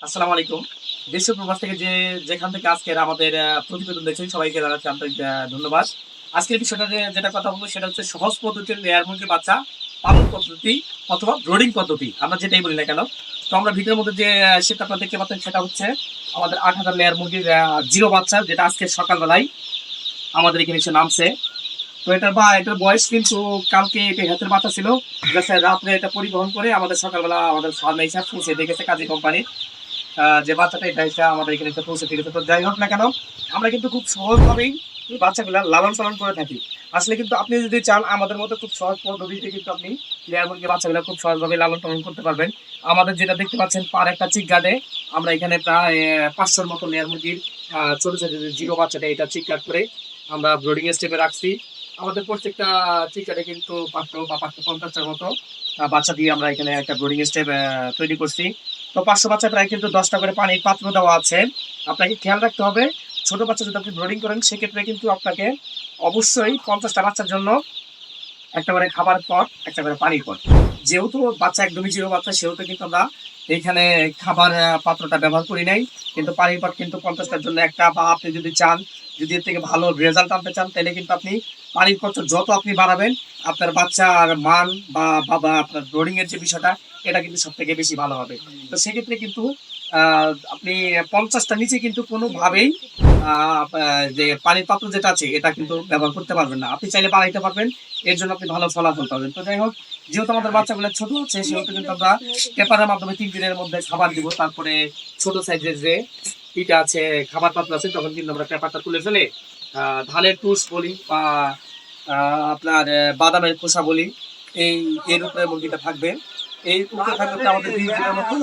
আসসালামু আলাইকুম। দেশ ও প্রবাস থেকে যেখান থেকে আজকের আমাদের প্রতিবেদন দেখছেন সবাইকে জানাচ্ছি আন্তরিক ধন্যবাদ। আজকের বিষয়টা যেটা কথা বলবো সেটা হচ্ছে সহজ পদ্ধতির লেয়ার মুরগির বাচ্চা পালন পদ্ধতি অথবা ব্রোডিং পদ্ধতি। আমরা যেটাই বলি না কেন। তো আমরা ভিডিওর মধ্যে যে সেটা আপনারা দেখতে পাচ্ছেন সেটা হচ্ছে আমাদের ৮,০০০ লেয়ার মুরগির 0 বাচ্চা, যেটা আজকে সকালবেলায় আমাদের এখানে এসে নামছে। তো এটার বয়স কিন্তু কালকে এটা হাতের বাচ্চা ছিল। জাস্ট রাত্রে এটা পরিবহন করে আমাদের সকালবেলা আমাদের ফার্মে এসে পৌঁছে দিয়ে গেছে কাজী কোম্পানি। যে বাচ্চাটা এটা এসে আমাদের এখানে এসে পৌঁছে দিয়ে গেছে। তো যাই হোক না কেন, আমরা কিন্তু খুব সহজভাবেই এই বাচ্চাগুলা লালন পালন করে থাকি। আসলে কিন্তু আপনি যদি চান আমাদের মতো খুব সহজ পদ্ধতিতে কিন্তু আপনি লেয়ার মুরগির বাচ্চাগুলা খুব সহজভাবে লালন পালন করতে পারবেন। আমাদের যেটা দেখতে পাচ্ছেন পার একটা চিক গার্ডে আমরা এখানে প্রায় ৫০০-র মতো লেয়ার মুরগির ছোট ছোট যে জিরো বাচ্চাটা এটা চিক গার্ড করে আমরা ব্রোডিং স্টেপে রাখছি। আমাদের প্রত্যেকটা চিক গার্ডে কিন্তু ৫০০ বা ৫৫০টার মতো বাচ্চা দিয়ে আমরা এখানে একটা ব্রোডিং স্টেপ তৈরি করছি। তো ৫০০ বাচ্চা প্রায় কিন্তু ১০টা করে পানির পাত্র দেওয়া আছে। আপনাকে খেয়াল রাখতে হবে, ছোট বাচ্চা যদি আপনি ব্রোডিং করেন সেক্ষেত্রে কিন্তু আপনাকে অবশ্যই ৫০টা বাচ্চার জন্য একটা করে খাবার পট, একটা করে পানির পট। যেহেতু বাচ্চা একদমই জিরো বাচ্চা সেহেতু কিন্তু আমরা এইখানে খাবার পাত্রটা ব্যবহার করি নাই। কিন্তু পানির পট কিন্তু ৫০টার জন্য একটা, বা আপনি যদি চান, যদি এর থেকে ভালো রেজাল্ট আনতে চান তাহলে কিন্তু আপনি পানির পত্র যত আপনি বাড়াবেন আপনার বাচ্চার মান বা আপনার ব্রোডিং এর যে বিষয়টা এটা কিন্তু সবথেকে বেশি ভালো হবে। তো সেক্ষেত্রে কিন্তু আপনি ৫০টার নিচে কিন্তু কোনোভাবেই যে পানির পাত্র যেটা আছে এটা কিন্তু ব্যবহার করতে পারবেন না। আপনি চাইলে বাড়াইতে পারবেন, এর জন্য আপনি ভালো ফলাফল পাবেন। তো যাই হোক, যেহেতু আমাদের বাচ্চাগুলো ছোট আছে সেহেতু কিন্তু আমরা পেপারের মাধ্যমে ৩ দিনের মধ্যে খাবার দিব। তারপরে ছোট সাইজের যে ইটা আছে, খাবার পাত্র আছে, তখন কিন্তু আমরা পেপারটা তুলে ফেলে ধানের টুস বলি বা আপনার বাদামের খোসা বলি, এর উপরে মুরগিটা থাকবে। এই উপরে থাকলে আমাদের ২০ দিনের মতো,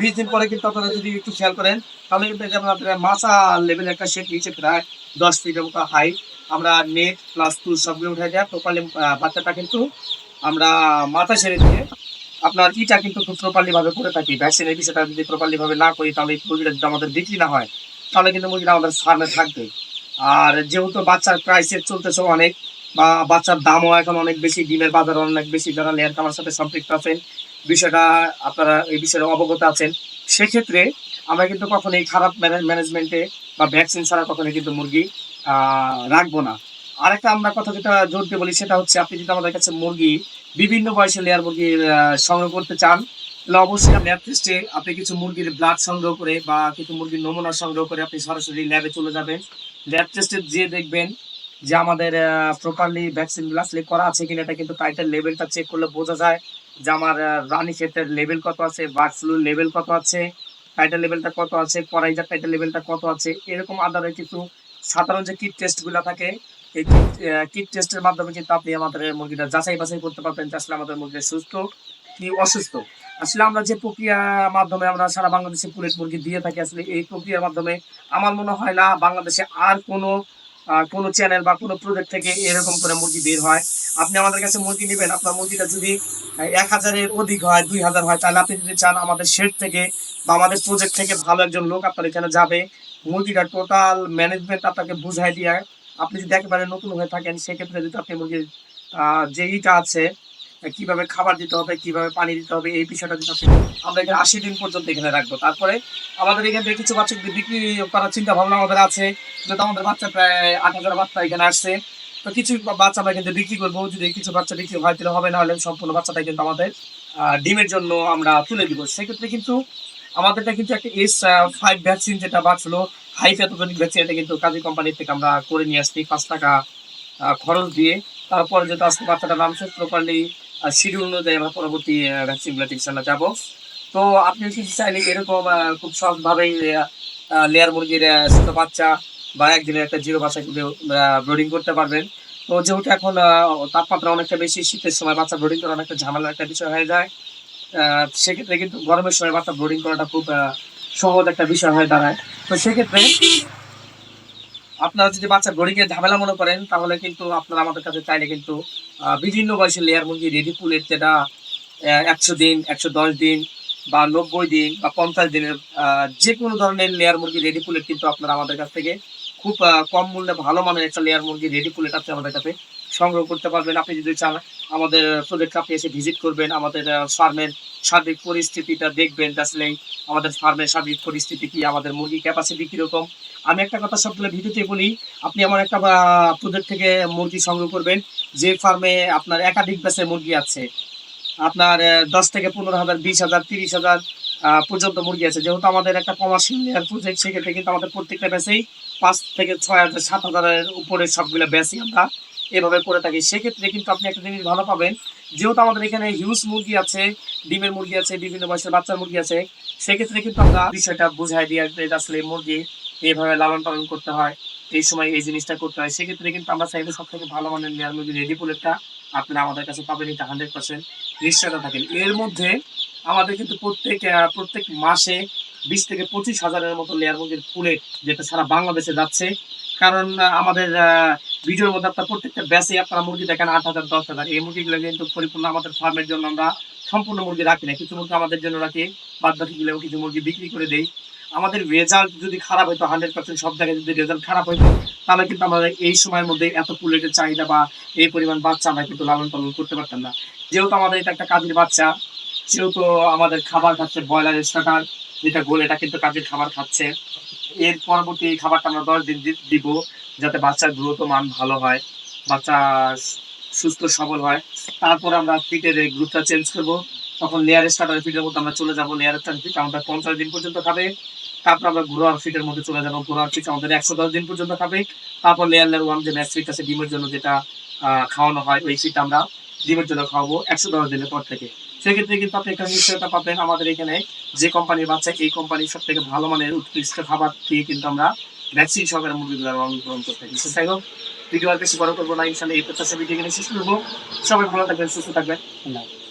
২০ দিন পরে কিন্তু আপনারা যদি একটু খেয়াল করেন তাহলে কিন্তু যেমন আপনার মাচা লেভেল একটা শেড নিচে প্রায় ১০ ফিটের মতো হাইট, আমরা নেট প্লাস টুল সবগুলো উঠে যায় প্রপারলি। বাচ্চাটা কিন্তু আমরা মাথা ছেড়ে দিয়ে আপনার ইটা কিন্তু খুব প্রপারলি ভাবে করে থাকি। ভ্যাকসিনের বিষয়টা যদি প্রপারলি ভাবে না করি তাহলে এই মুরগিটা যদি আমাদের বিক্রি না হয় তাহলে কিন্তু মুরগিটা আমাদের ফার্মে থাকবে। আর যেহেতু বাচ্চার প্রাইসের চলতেছে অনেক, বা বাচ্চার দামও এখন অনেক বেশি, ডিমের বাজার অনেক বেশি, যারা লেয়ার খামার সাথে সম্পৃক্ত আছেন বিষয়টা আপনারা এই বিষয়ে অবগত আছেন। সেক্ষেত্রে আমরা কিন্তু কখনোই খারাপ ম্যানেজমেন্টে বা ভ্যাকসিন ছাড়া কখনোই কিন্তু মুরগি রাখবো না। আরেকটা আমরা কথা যেটা জোর দিয়ে বলি সেটা হচ্ছে, আপনি যদি আমাদের কাছে মুরগি বিভিন্ন বয়সের লেয়ার মুরগি সংগ্রহ করতে চান তাহলে অবশ্যই ল্যাব টেস্টে আপনি কিছু মুরগির ব্লাড সংগ্রহ করে বা কিছু মুরগির নমুনা সংগ্রহ করে আপনি সরাসরি ল্যাবে চলে যাবেন। ল্যাব টেস্টে যেয়ে দেখবেন যে আমাদের প্রপারলি ভ্যাকসিনগুলো আসলে করা আছে কিনা। এটা কিন্তু টাইটার লেভেলটা চেক করলে বোঝা যায় যে আমার রানী ক্ষেতের লেভেল কত আছে, বার্ড ফ্লুর লেভেল কত আছে, টাইটার লেভেলটা কত আছে, করাইজার টাইটার লেভেলটা কত আছে, এরকম আদারে কিছু সাধারণ যে কিট টেস্টগুলো থাকে এই কিট টেস্টের মাধ্যমে কিন্তু আপনি আমাদের মুরগিটা যাচাই বাছাই করতে পারবেন যে আসলে আমাদের মুরগি সুস্থ কি অসুস্থ। আসলে আমরা যে প্রক্রিয়ার মাধ্যমে আমরা সারা বাংলাদেশে পুলেট মুরগি দিয়ে থাকি, আসলে এই প্রক্রিয়ার মাধ্যমে আমার মনে হয় না বাংলাদেশে আর কোনো চ্যানেল বা কোনো প্রজেক্ট থেকে এরকম করে মুরগি বের হয়। আপনি আমাদের কাছে মুরগি নেবেন, আপনার মুরগিটা যদি ১,০০০-এর অধিক হয়, ২,০০০ হয়, তাহলে আপনি যদি চান আমাদের শেড থেকে বা আমাদের প্রজেক্ট থেকে ভালো একজন লোক আপনার এখানে যাবে, মুরগিটা টোটাল ম্যানেজমেন্ট আপনাকে বুঝাই দিয়ে, আপনি যদি একেবারে নতুন হয়ে থাকেন সেক্ষেত্রে যদি আপনি মুরগির যে ইটা আছে কিভাবে খাবার দিতে হবে, কিভাবে পানি দিতে হবে, এই বিষয়টা যদি আমরা এখানে ৮০ দিন পর্যন্ত এখানে রাখবো। তারপরে আমাদের এখান থেকে কিছু বাচ্চা বিক্রি করার চিন্তা ভাবনা আমাদের আছে। যেহেতু আমাদের বাচ্চা প্রায় ৮,০০০ বাচ্চা এখানে আসছে, তো কিছু বাচ্চা আমরা কিন্তু বিক্রি করবো। যদি কিছু বাচ্চা বিক্রি হয় তাহলে হবে, না হলে সম্পূর্ণ বাচ্চাটাই কিন্তু আমাদের ডিমের জন্য আমরা তুলে দিব। সেক্ষেত্রে কিন্তু আমাদেরটা কিন্তু একটা S5 ভ্যাকসিন, যেটা বাচ্চা হাই প্যাথোজেনিক ভ্যাকসিন, এটা কিন্তু কাজী কোম্পানির থেকে আমরা করে নিয়ে আসছি ৫ টাকা খরচ দিয়ে। তারপরে যেহেতু আজকে বাচ্চাটা নামছে প্রপারলি শিডিউল অনুযায়ী আমরা পরবর্তী ভ্যাকসিনগুলোতে ইনশাল্লাহ যাবো। তো আপনি কিন্তু চাইলে এরকম খুব সহজভাবেই লেয়ার মুরগির ছোট বাচ্চা বা একদিনের একটা জিরো বাচ্চা কিন্তু ব্রোডিং করতে পারবেন। তো যেহেতু এখন তাপমাত্রা অনেকটা বেশি, শীতের সময় বাচ্চা ব্রোডিং করা অনেকটা ঝামেলার একটা বিষয় হয়ে যায়। সেক্ষেত্রে কিন্তু গরমের সময় বাচ্চা ব্রোডিং করাটা খুব সহজ একটা বিষয় হয়ে দাঁড়ায়। তো সেক্ষেত্রে আপনারা যদি বাচ্চা ব্রোডিং এর ঝামেলা মনে করেন তাহলে কিন্তু আপনারা আমাদের কাছে চাইলে কিন্তু বিভিন্ন বয়সের লেয়ার মুরগি রেডি পুলের, যেটা ১০০ দিন, ১১০ দিন বা ৯০ দিন বা ৫০ দিনের যে কোনো ধরনের লেয়ার মুরগি রেডি পুলেট কিন্তু আপনারা আমাদের কাছ থেকে খুব কম মূল্যে ভালো মানের একটা লেয়ার মুরগি রেডি পুলেট আছে আমাদের কাছে। সংগ্রহ করতে পারবেন। আপনি যদি চান আমাদের প্রজেক্টে আপনি এসে ভিজিট করবেন, আমাদের ফার্মের সার্বিক পরিস্থিতিটা দেখবেন যে আসলে আমাদের ফার্মের সার্বিক পরিস্থিতি কি, আমাদের মুরগি ক্যাপাসিটি কিরকম। আমি একটা কথা সবগুলো ভিডিওতে বলি, আপনি আমার একটা প্রজেক্ট থেকে মুরগি সংগ্রহ করবেন, যে ফার্মে আপনার একাধিক ব্যাচের মুরগি আছে। আপনার ১০ থেকে ১৫,০০০, ২০,০০০, ৩০,০০০ পর্যন্ত মুরগি আছে। যেহেতু আমাদের একটা কমার্শিয়াল লেয়ার প্রজেক্ট, সেক্ষেত্রে কিন্তু আমাদের প্রত্যেকটা ব্যাচেই ৫ থেকে ৬,০০০, ৭,০০০ এর উপরে সবগুলা ব্যাচই আমরা এভাবে করে থাকি। সেক্ষেত্রে কিন্তু আপনি একটা জিনিস ভালো পাবেন, যেহেতু আমাদের এখানে হিউজ মুরগি আছে, ডিমের মুরগি আছে, বিভিন্ন বয়সের বাচ্চার মুরগি আছে। সেক্ষেত্রে কিন্তু আমরা বিষয়টা বুঝাই দিয়ে আসলে যে আসলে মুরগি এভাবে লালন পালন করতে হয়, এই সময় এই জিনিসটা করতে হয়। সেক্ষেত্রে কিন্তু আমরা চাইলে সবথেকে ভালো মানের লেয়ার মুরগি রেডি পোলেটটা আপনারা আমাদের কাছে পাবেন, এটা 100% নিশ্চয়তা থাকেন। এর মধ্যে আমাদের কিন্তু প্রত্যেক মাসে ২০ থেকে ২৫,০০০ এর মতো লেয়ার মুরগির পুলেট যেটা সারা বাংলাদেশে যাচ্ছে। কারণ আমাদের ভিডিওর মধ্যে আপনার প্রত্যেকটা ব্যাচে আপনারা মুরগি দেখেন ৮,০০০, ১০,০০০। এই মুরগিগুলো কিন্তু পরিপূর্ণ আমাদের ফার্মের জন্য আমরা সম্পূর্ণ মুরগি রাখি না। কিছু মুরগি আমাদের জন্য রাখি, বাদ বাকিগুলো কিছু মুরগি বিক্রি করে দেই। আমাদের রেজাল্ট যদি খারাপ হইতো, 100% সব জায়গায় যদি রেজাল্ট খারাপ হইতো, তাহলে কিন্তু আমাদের এই সময়ের মধ্যে এত পুলেটের চাহিদা বা এই পরিমাণ বাচ্চা আমরা কিন্তু লালন পালন করতে পারতাম না। যেহেতু আমাদের এটা একটা কাজের বাচ্চা, সেহেতু আমাদের খাবার খাচ্ছে ব্রয়লার স্টার্টার, যেটা গোল, এটা কিন্তু কাজের খাবার খাচ্ছে। এর পরবর্তী এই খাবারটা আমরা ১০ দিন দিব, যাতে বাচ্চার গ্রোথ মান ভালো হয়, বাচ্চা সুস্থ সবল হয়। তারপর আমরা ফিটের এই গ্রুপটা চেঞ্জ করব। তখন লেয়ার স্টার্টার ফিটের মধ্যে আমরা চলে যাব। লেয়ার স্টার্টার ফিট আমাদের ৫০ দিন পর্যন্ত খাবে। তারপর আমরা ঘরোয়া ফিটের মধ্যে চলে যাব। ঘরোয়া ফিট আমাদের ১১০ দিন পর্যন্ত খাবে। তারপর লেয়ার 1 যে ম্যাক্স ফিট আছে ডিমের জন্য, যেটা খাওয়ানো হয়, ওই ফিট আমরা ডিমের জন্য খাওয়াবো ১১০ দিনের পর থেকে। সেক্ষেত্রে কিন্তু আপনি একটা নিশ্চয়তা পাবেন, আমাদের এখানে যে কোম্পানির বাচ্চা, এই কোম্পানির সব থেকে ভালো মানের উৎকৃষ্ট খাবার দিয়ে কিন্তু আমরা ভ্যাকসিন সহকারে মুরগিগুলো লালন পালন করতে থাকি। যাই হোক, ভিডিও আর বেশি বড় করবো না, ইনশাল্লাহ এই প্রত্যাশা ভিডিও এখানে শেষ করবো। সবাই ভালো থাকবেন, সুস্থ থাকবেন। আল্লাহ হাফেজ।